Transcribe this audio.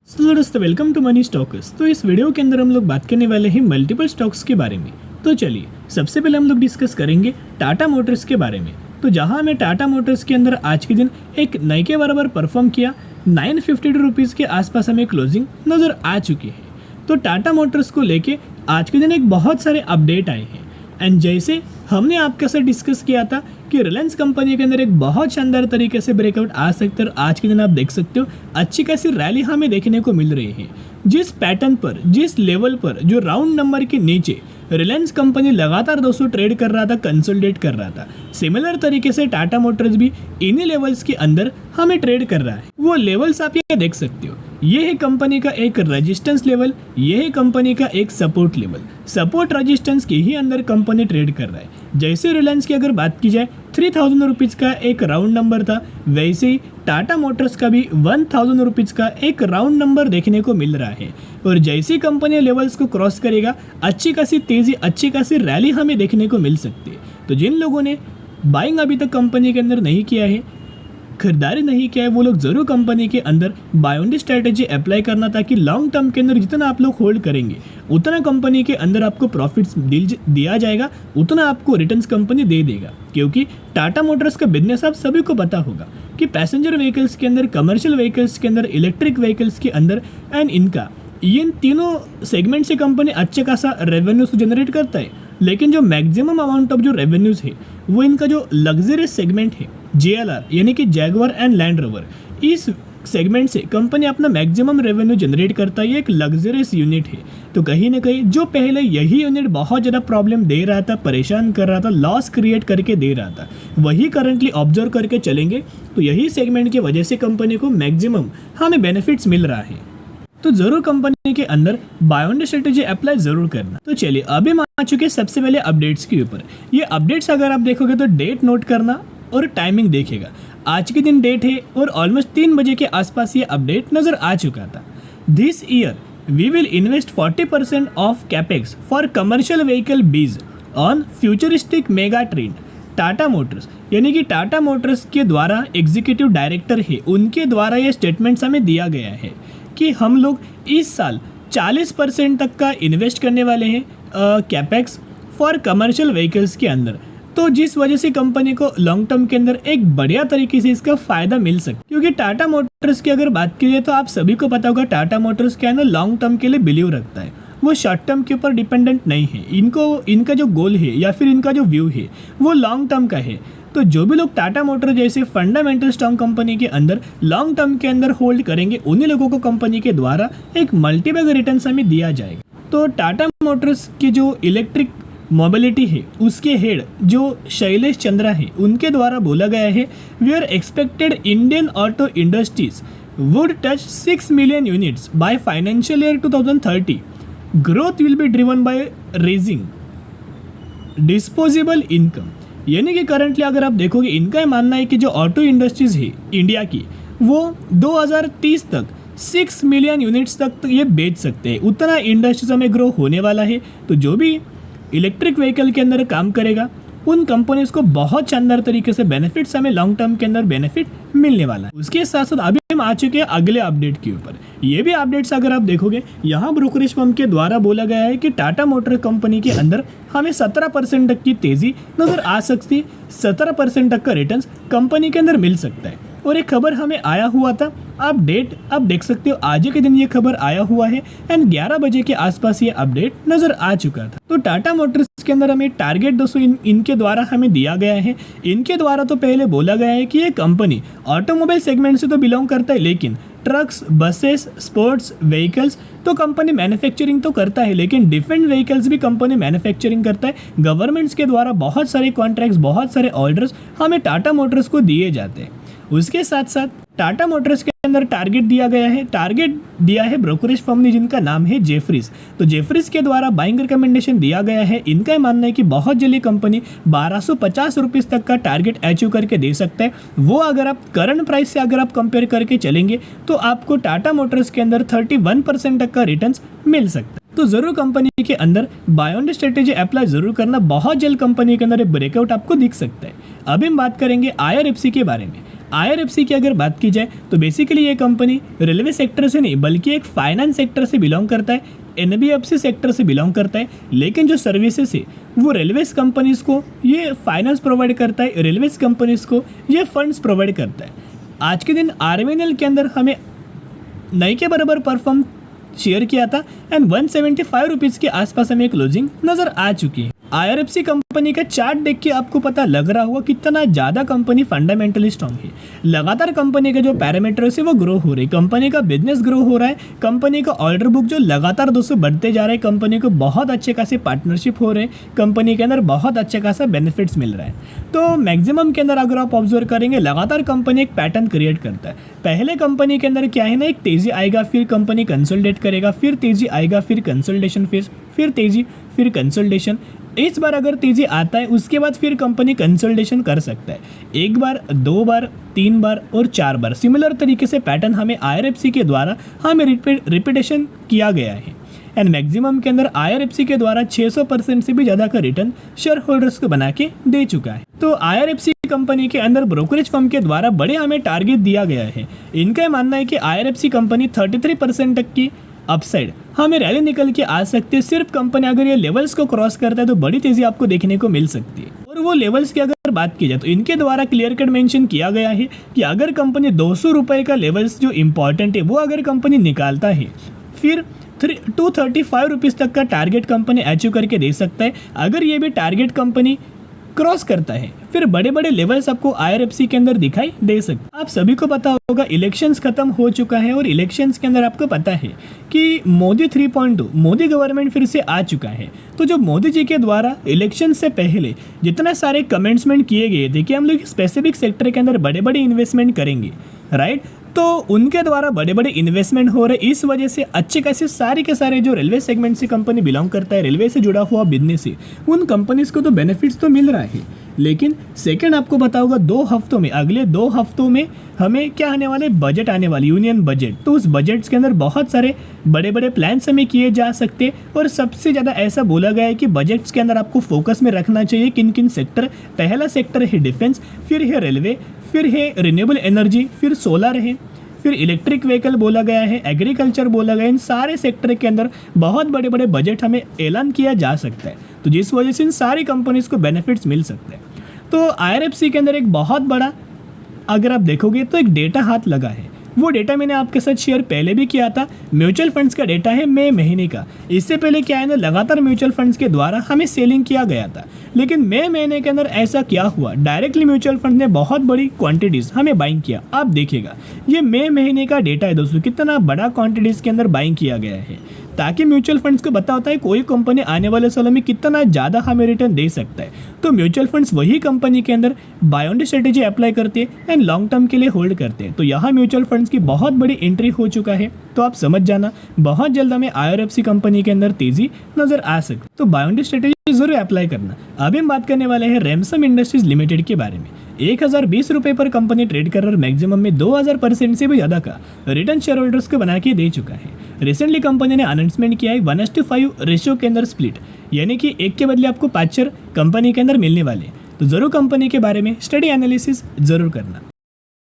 तो दोस्तों welcome to money stocks. तो इस वीडियो के अंदर हम लोग बात करने वाले हैं मल्टीपल स्टॉक्स के बारे में। तो चलिए सबसे पहले हम लोग डिस्कस करेंगे टाटा मोटर्स के बारे में। तो जहां हमें टाटा मोटर्स के अंदर आज के दिन एक नए के बराबर परफॉर्म किया, 952 रुपीज़ के आसपास हमें क्लोजिंग नज़र आ चुकी है। तो टाटा मोटर्स को लेके आज के दिन एक बहुत सारे अपडेट आए हैं। एंड जैसे हमने आपके साथ डिस्कस किया था कि रिलायंस कंपनी के अंदर एक बहुत शानदार तरीके से ब्रेकआउट आ सकता है, और आज के दिन आप देख सकते हो अच्छी खासी रैली हमें देखने को मिल रही है। जिस पैटर्न पर, जिस लेवल पर, जो राउंड नंबर के नीचे रिलायंस कंपनी लगातार 200 ट्रेड कर रहा था, कंसोलिडेट कर रहा था, सिमिलर तरीके से टाटा मोटर्स भी इन्हीं लेवल्स के अंदर हमें ट्रेड कर रहा है। वो लेवल्स आप ये देख सकते हो। ये है कंपनी का एक रेजिस्टेंस लेवल, ये है कंपनी का एक सपोर्ट लेवल। सपोर्ट रेजिस्टेंस के ही अंदर कंपनी ट्रेड कर रहा है। जैसे रिलायंस की अगर बात की जाए 3000 रुपीज़ का एक राउंड नंबर था, वैसे ही टाटा मोटर्स का भी 1000 रुपीज़ का एक राउंड नंबर देखने को मिल रहा है। और जैसी कंपनी लेवल्स को क्रॉस करेगा, अच्छी खासी तेज़ी, अच्छी खासी रैली हमें देखने को मिल सकती है। तो जिन लोगों ने बाइंग अभी तक कंपनी के अंदर नहीं किया है, खरीदारी नहीं किया है, वो लोग ज़रूर कंपनी के अंदर buy on the strategy apply करना, ताकि लॉन्ग टर्म के अंदर जितना आप लोग होल्ड करेंगे उतना कंपनी के अंदर आपको प्रॉफिट्स दिया जाएगा, उतना आपको रिटर्न्स कंपनी दे देगा। क्योंकि टाटा मोटर्स का बिजनेस आप सभी को पता होगा कि पैसेंजर व्हीकल्स के अंदर, कमर्शियल व्हीकल्स के अंदर, इलेक्ट्रिक व्हीकल्स के अंदर एंड इनका इन तीनों सेगमेंट से कंपनी अच्छे खासा रेवेन्यूज जनरेट करता है। लेकिन जो मैक्सिमम अमाउंट ऑफ जो रेवेन्यूज है वो इनका जो लग्जरियस सेगमेंट है, JLR यानी कि जैगवार एंड लैंड रोवर, इस सेगमेंट से कंपनी अपना मैक्सिमम रेवेन्यू जनरेट करता है। ये एक लग्जरियस यूनिट है। तो कहीं ना कहीं जो पहले यही यूनिट बहुत ज़्यादा प्रॉब्लम दे रहा था, परेशान कर रहा था, लॉस क्रिएट करके दे रहा था, वही करंटली ऑब्जर्व करके चलेंगे तो यही सेगमेंट की वजह से कंपनी को मैक्सिमम हमें बेनिफिट्स मिल रहा है। तो जरूर कंपनी के अंदर buy on the strategy apply जरूर करना। तो चलिए अभी हम आ चुके सबसे पहले अपडेट्स के ऊपर। ये अपडेट्स अगर आप देखोगे तो डेट नोट करना और टाइमिंग देखेगा। आज के दिन डेट है और ऑलमोस्ट 3 बजे के आसपास ये अपडेट नजर आ चुका था। This year we will invest 40% of capex for commercial vehicle based on futuristic mega trend. Tata Motors यानी कि टाटा मोटर्स के द्वारा एग्जीक्यूटिव डायरेक्टर है, उनके द्वारा ये स्टेटमेंट्स हमें दिया गया है कि हम लोग इस साल 40% तक का इन्वेस्ट करने वाले हैं कैपेक्स फॉर कमर्शियल व्हीकल्स के अंदर। तो जिस वजह से कंपनी को लॉन्ग टर्म के अंदर एक बढ़िया तरीके से इसका फायदा मिल सकता है। क्योंकि टाटा मोटर्स की अगर बात की जाए तो आप सभी को पता होगा टाटा मोटर्स क्या है ना, लॉन्ग टर्म के लिए बिलीव रखता है। वो शॉर्ट टर्म के ऊपर डिपेंडेंट नहीं है। इनका जो गोल है या फिर इनका जो व्यू है वो लॉन्ग टर्म का है। तो जो भी लोग टाटा मोटर जैसे फंडामेंटल स्ट्रॉन्ग कंपनी के अंदर लॉन्ग टर्म के अंदर होल्ड करेंगे, उन्हीं लोगों को कंपनी के द्वारा एक मल्टीबैग रिटर्न हमें दिया जाएगा। तो टाटा मोटर्स की जो इलेक्ट्रिक मोबिलिटी है उसके हेड जो शैलेश चंद्रा है, उनके द्वारा बोला गया है we are expected Indian auto industries would touch 6 million units by financial year 2030। Growth will be driven by rising disposable income. यानी कि करंटली अगर आप देखोगे, इनका ये मानना है कि जो ऑटो इंडस्ट्रीज है इंडिया की, वो 2030 तक 6 मिलियन यूनिट्स तक तो ये बेच सकते हैं। उतना इंडस्ट्रीज में ग्रो होने वाला है। तो जो भी इलेक्ट्रिक व्हीकल के अंदर काम करेगा उन कंपनीज को बहुत शानदार तरीके से बेनिफिट्स, हमें लॉन्ग टर्म के अंदर बेनिफिट मिलने वाला है। उसके साथ साथ अभी हम आ चुके हैं अगले अपडेट के ऊपर। ये भी अपडेट्स अगर आप देखोगे, यहाँ ब्रोकरेज फर्म के द्वारा बोला गया है कि टाटा मोटर कंपनी के अंदर हमें 17% तक की तेजी नजर आ सकती है। 17% तक का रिटर्न्स कंपनी के अंदर मिल सकता है। और एक खबर हमें आया हुआ था, आप डेट आप देख सकते हो, आज के दिन ये खबर आया हुआ है एंड 11 बजे के आसपास ये अपडेट नजर आ चुका था। तो टाटा मोटर्स के अंदर हमें टारगेट 200 इनके द्वारा हमें दिया गया है। इनके द्वारा तो पहले बोला गया है कि ये कंपनी ऑटोमोबाइल सेगमेंट से तो बिलोंग करता है, लेकिन ट्रक्स, बसेस, स्पोर्ट्स व्हीकल्स तो कंपनी मैन्युफैक्चरिंग तो करता है, लेकिन डिफेंस व्हीकल्स भी कंपनी मैन्युफैक्चरिंग करता है। गवर्नमेंट्स के द्वारा बहुत सारे कॉन्ट्रैक्ट्स, बहुत सारे ऑर्डर्स हमें टाटा मोटर्स को दिए जाते हैं। उसके साथ साथ टाटा मोटर्स के अंदर टारगेट दिया गया है, टारगेट दिया है ब्रोकरेज फर्म ने जिनका नाम है जेफरीज। तो जेफरीज के द्वारा बाइंग रिकमेंडेशन दिया गया है। इनका मानना है कि बहुत जल्दी कंपनी 1250 रुपीज़ तक का टारगेट अचीव करके दे सकता है। वो अगर आप करंट प्राइस से अगर आप कंपेयर करके चलेंगे तो आपको टाटा मोटर्स के अंदर 31% तक का रिटर्न्स मिल सकता है। तो जरूर कंपनी के अंदर buy on the strategy apply जरूर करना। बहुत जल्द कंपनी के अंदर ब्रेकआउट आपको दिख सकता है। अभी हम बात करेंगे IRFC के बारे में। IRFC की अगर बात की जाए तो बेसिकली ये कंपनी रेलवे सेक्टर से नहीं बल्कि एक फाइनेंस सेक्टर से बिलोंग करता है, NBFC सेक्टर से बिलोंग करता है, लेकिन जो सर्विसेज है वो रेलवेज कंपनीज को ये फाइनेंस प्रोवाइड करता है, रेलवेज कंपनीज को ये फंड्स प्रोवाइड करता है। आज के दिन RVNL के अंदर हमें नई के बराबर परफॉर्म शेयर किया था एंड 175 रुपीज़ के आसपास हमें क्लोजिंग नज़र आ चुकी है। IRFC कंपनी का चार्ट देख के आपको पता लग रहा होगा कितना ज़्यादा कंपनी फंडामेंटली स्ट्रॉन्ग है। लगातार कंपनी के जो पैरामीटर्स है वो ग्रो हो रही है, कंपनी का बिजनेस ग्रो हो रहा है, कंपनी का ऑर्डर बुक जो लगातार दोस्तों बढ़ते जा रहा है, कंपनी को बहुत अच्छे खासे पार्टनरशिप हो रहे हैं, कंपनी के अंदर बहुत अच्छे खासा बेनिफिट्स मिल रहा है। तो मैक्सिमम के अंदर अगर आप ऑब्जर्व करेंगे लगातार कंपनी एक पैटर्न क्रिएट करता है। पहले कंपनी के अंदर क्या है ना, एक तेज़ी आएगा, फिर कंपनी कंसोलिडेट करेगा, फिर तेज़ी आएगा, फिर कंसोलिडेशन फेज, फिर तेज़ी, फिर कंसोलिडेशन। इस बार अगर तेज़ी आता है उसके बाद फिर कंपनी कंसोलिडेशन कर सकता है, एक बार, दो बार, तीन बार और चार बार। सिमिलर तरीके से पैटर्न हमें IRFC के द्वारा हमें रिपीटेशन किया गया है एंड मैक्सिमम के अंदर IRFC के द्वारा 600% से भी ज़्यादा का रिटर्न शेयर होल्डर्स को बना के दे चुका है। तो IRFC कंपनी के अंदर ब्रोकरेज फर्म के द्वारा बड़े हमें टारगेट दिया गया है। इनका मानना है कि IRFC कंपनी 33% तक की अपसाइड हमें रैली निकल के आ सकती है। सिर्फ कंपनी अगर ये लेवल्स को क्रॉस करता है तो बड़ी तेजी आपको देखने को मिल सकती है। और वो लेवल्स की अगर बात की जाए तो इनके द्वारा क्लियर कट मेंशन किया गया है कि अगर कंपनी 200 रुपये का लेवल्स जो इंपॉर्टेंट है वो अगर कंपनी निकालता है फिर 235 रुपीज़ तक का टारगेट कंपनी अचीव करके दे सकता है। अगर ये भी टारगेट कंपनी क्रॉस करता है फिर बड़े बड़े लेवल्स आपको IRFC के अंदर दिखाई दे सकते। आप सभी को पता होगा इलेक्शंस खत्म हो चुका है और इलेक्शंस के अंदर आपको पता है कि मोदी 3.2 मोदी गवर्नमेंट फिर से आ चुका है। तो जो मोदी जी के द्वारा इलेक्शन से पहले जितने सारे कमेंट्समेंट किए गए थे कि हम लोग स्पेसिफिक सेक्टर के अंदर बड़े बड़े इन्वेस्टमेंट करेंगे, राइट, तो उनके द्वारा बड़े बड़े इन्वेस्टमेंट हो रहे। इस वजह से अच्छे खासे सारे के सारे जो रेलवे सेगमेंट से कंपनी बिलोंग करता है, रेलवे से जुड़ा हुआ बिजनेस है, उन कंपनीज को तो बेनिफिट्स तो मिल रहा है। लेकिन सेकंड आपको पता होगा 2 हफ्तों में, अगले 2 हफ्तों में हमें क्या आने वाले, बजट आने वाली, यूनियन बजट। तो उस बजट्स के अंदर बहुत सारे बड़े बड़े प्लान्स हमें किए जा सकते और सबसे ज़्यादा ऐसा बोला गया है कि बजट्स के अंदर आपको फोकस में रखना चाहिए किन किन सेक्टर। पहला सेक्टर है डिफेंस, फिर है रेलवे, फिर है रिन्यूएबल एनर्जी, फिर सोलर है, फिर इलेक्ट्रिक व्हीकल बोला गया है, एग्रीकल्चर बोला गया है। इन सारे सेक्टर के अंदर बहुत बड़े बड़े बजट हमें ऐलान किया जा सकता है, तो जिस वजह से इन सारी कंपनीज को बेनिफिट्स मिल सकते हैं। तो IRFC के अंदर एक बहुत बड़ा अगर आप देखोगे तो एक डेटा हाथ लगा है। वो डेटा मैंने आपके साथ शेयर पहले भी किया था, म्यूचुअल फंड्स का डेटा है मई महीने का। इससे पहले क्या है ना, लगातार म्यूचुअल फंड्स के द्वारा हमें सेलिंग किया गया था, लेकिन मई महीने के अंदर ऐसा क्या हुआ, डायरेक्टली म्यूचुअल फंड ने बहुत बड़ी क्वांटिटीज़ हमें बाइंग किया। आप देखिएगा ये मई महीने का डेटा है दोस्तों, कितना बड़ा क्वांटिटीज़ के अंदर बाइंग किया गया है, ताकि म्यूचुअल फंड्स को पता होता है कोई कंपनी आने वाले सालों में कितना ज़्यादा हमें रिटर्न दे सकता है। तो म्यूचुअल फंड्स वही कंपनी के अंदर buy on the strategy apply करते हैं एंड लॉन्ग टर्म के लिए होल्ड करते हैं। तो यहाँ म्यूचुअल फंड्स की बहुत बड़ी एंट्री हो चुका है। तो आप समझ जाना बहुत जल्द हमें IRFC कंपनी के अंदर तेजी नजर आ सकती, तो बाय ऑन डी स्ट्रेटेजी जरूर अप्लाई करना। अभी हम बात करने वाले हैं रैमसम इंडस्ट्रीज लिमिटेड के बारे में। 1020 रुपये पर कंपनी ट्रेड कर रहा, मैक्सिमम में 2000% से भी ज़्यादा का रिटर्न शेयर होल्डर्स को बना के दे चुका है। रिसेंटली कंपनी ने अनाउंसमेंट किया है 1:5 रेशियो के अंदर स्प्लिट, यानी कि एक के बदले आपको 5 शेयर कंपनी के अंदर मिलने वाले। तो ज़रूर कंपनी के बारे में स्टडी एनालिसिस ज़रूर करना।